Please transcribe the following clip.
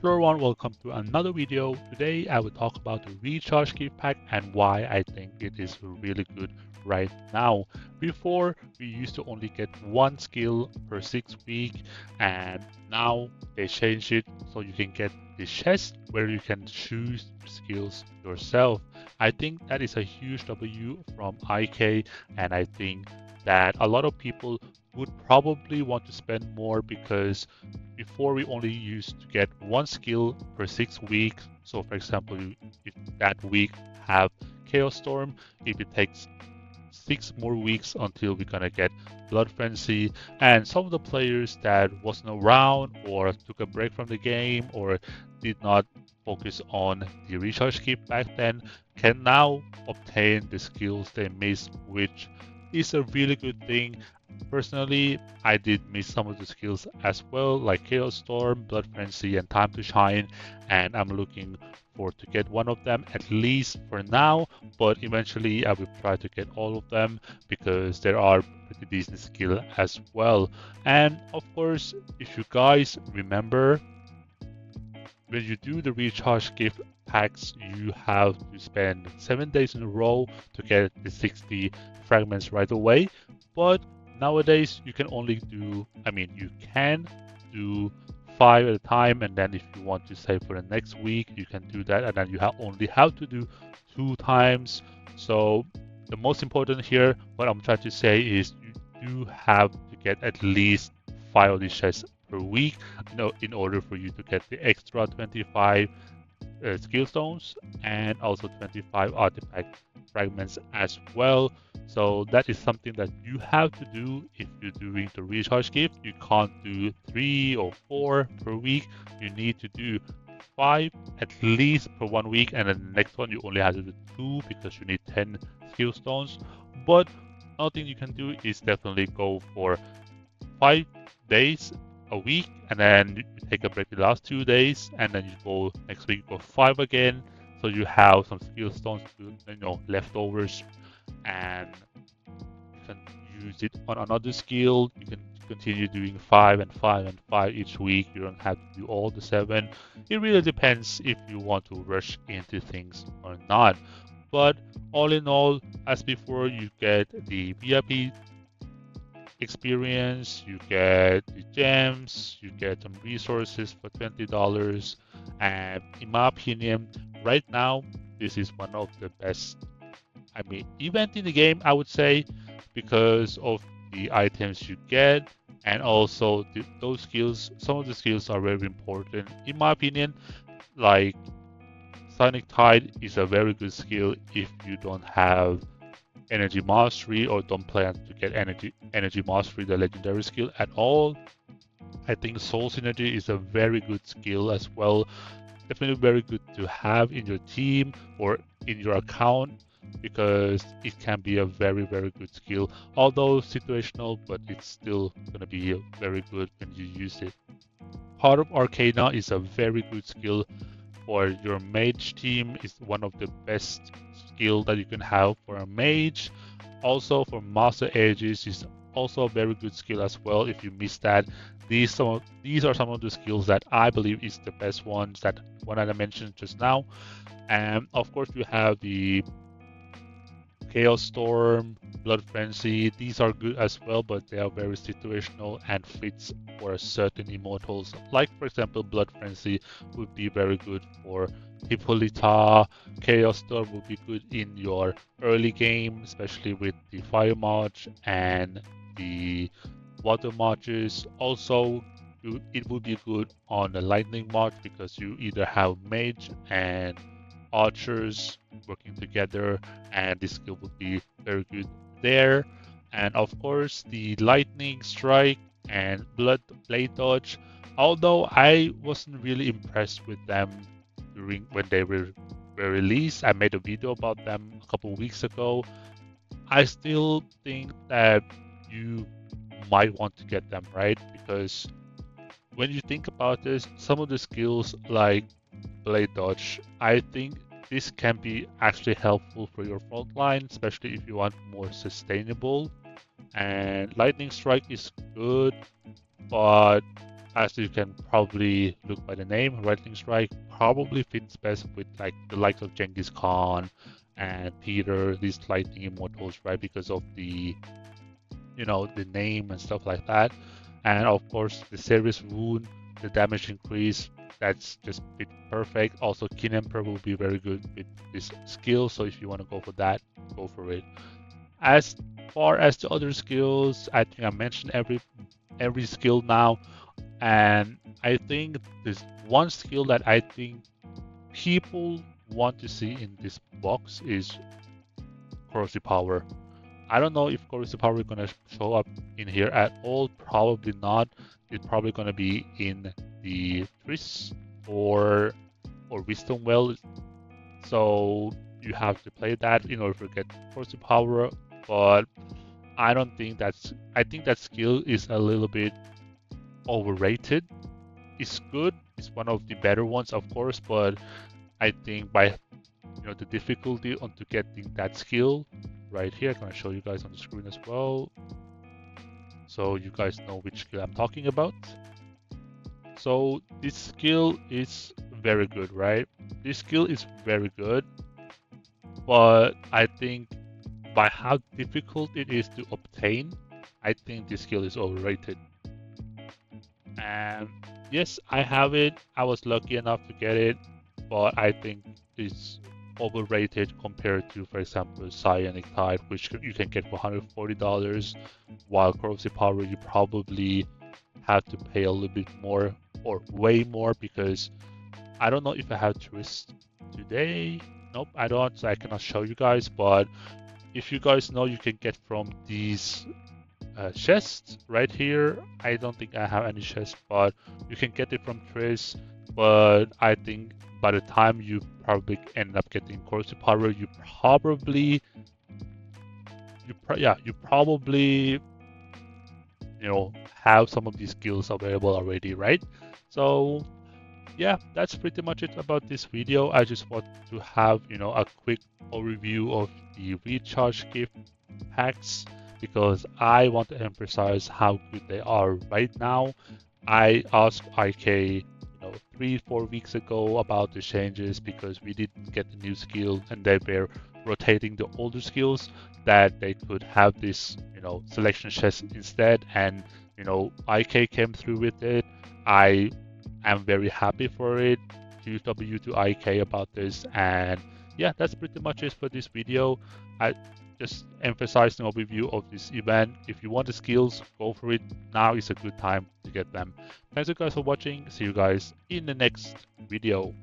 Hello everyone, welcome to another video. Today I will talk about the recharge gift pack and why I think it is really good right now. Before we used to only get one skill per 6 week, and now they changed it so you can get the chest where you can choose skills yourself. I think that is a huge W from IK, and I think that a lot of people would probably want to spend more because before we only used to get one skill per 6 weeks. So for example, if that week have Chaos Storm, if it takes 6 more weeks until we're gonna get Blood Frenzy, and some of the players that wasn't around or took a break from the game or did not focus on the recharge kit back then can now obtain the skills they missed, which is a really good thing. Personally, I did miss some of the skills as well, like Chaos Storm, Blood Frenzy, and Time to Shine, and I'm looking forward to get one of them at least for now, but eventually I will try to get all of them because there are pretty decent skill as well. And of course, if you guys remember, when you do the recharge gift packs, you have to spend 7 days in a row to get the 60 fragments right away. But nowadays, you can only do, you can do 5 at a time, and then if you want to save for the next week, you can do that, and then you only have to do 2 times. So the most important here, what I'm trying to say is you do have to get at least 5 of these chests per week, in order for you to get the extra 25 skill stones and also 25 artifact fragments as well. So that is something that you have to do if you're doing the recharge gift. You can't do 3 or 4 per week. You need to do 5 at least per 1 week, and then the next one you only have to do 2 because you need 10 skill stones. But another thing you can do is definitely go for 5 days a week, and then you take a break the last 2 days, and then you go next week go 5 again. So you have some skill stones to, leftovers, and you can use it on another skill. You can continue doing 5 and 5 and 5 each week. You don't have to do all the 7. It really depends if you want to rush into things or not. But all in all, as before, you get the VIP experience, you get the gems, you get some resources for $20. And in my opinion, right now, this is one of the best, event in the game, I would say, because of the items you get and also those skills. Some of the skills are very important, in my opinion, like Sonic Tide is a very good skill if you don't have energy mastery or don't plan to get energy mastery, the legendary skill at all. I think soul synergy is a very good skill as well. Definitely very good to have in your team or in your account because it can be a very good skill. Although situational, but it's still gonna be very good when you use it. Heart of Arcana is a very good skill for your mage team. Is one of the best skill that you can have for a mage. Also for Master Aegis is also a very good skill as well. If you miss that, these are some of the skills that I believe is the best ones, that one that I mentioned just now. And of course you have the Chaos Storm, Blood Frenzy. These are good as well, but they are very situational and fits for certain immortals. Like for example, Blood Frenzy would be very good for Hippolyta. Chaos Storm would be good in your early game, especially with the Fire March and the Water Marches. Also, it would be good on the Lightning March because you either have Mage and archers working together, and this skill would be very good there. And of course, the lightning strike and blade dodge. Although I wasn't really impressed with them during when they were released, I made a video about them a couple weeks ago. I still think that you might want to get them, right? Because when you think about this, some of the skills like blade dodge, I think this can be actually helpful for your front line, especially if you want more sustainable. And lightning strike is good, but as you can probably look by the name, Lightning Strike probably fits best with like the likes of Genghis Khan and Peter, these lightning immortals, right? Because of the, you know, the name and stuff like that. And of course, the serious wound, the damage increase, that's just fit perfect. Also, Kin Emperor will be very good with this skill. So if you want to go for that, go for it. As far as the other skills, I think I mentioned every skill now. And I think there's one skill that I think people want to see in this box is corrosive power. I don't know if corrosive power is gonna show up in here at all. Probably not. It's probably gonna be in the Tris or Wisdom Well. So you have to play that in order to get corrosive power. But I don't think that's. I think that skill is a little bit overrated. It's good. It's one of the better ones, of course, but I think by the difficulty onto getting that skill right here, I'm gonna show you guys on the screen as well, so you guys know which skill I'm talking about. So this skill is very good, right? This skill is very good, but I think by how difficult it is to obtain, I think this skill is overrated. And yes, I have it. I was lucky enough to get it, but I think it's overrated compared to, for example, Psionic Tide, which you can get for $140, while Corrosive Power you probably have to pay a little bit more or way more, because I don't know if I have Twist today. Nope, I don't, so I cannot show you guys, but if you guys know, you can get from these chest right here. I don't think I have any chest, but you can get it from Trace. But I think by the time you probably end up getting corrosive power, you probably have some of these skills available already, right? So yeah, that's pretty much it about this video. I just want to have a quick overview of the recharge gift packs, because I want to emphasize how good they are right now. I asked IK 3-4 weeks ago about the changes, because we didn't get the new skill and they were rotating the older skills, that they could have this selection chest instead, and IK came through with it. I am very happy for it. Huge W to IK about this. And yeah, that's pretty much it for this video. I just emphasizing an overview of this event. If you want the skills, go for it. Now is a good time to get them. Thanks you guys for watching. See you guys in the next video.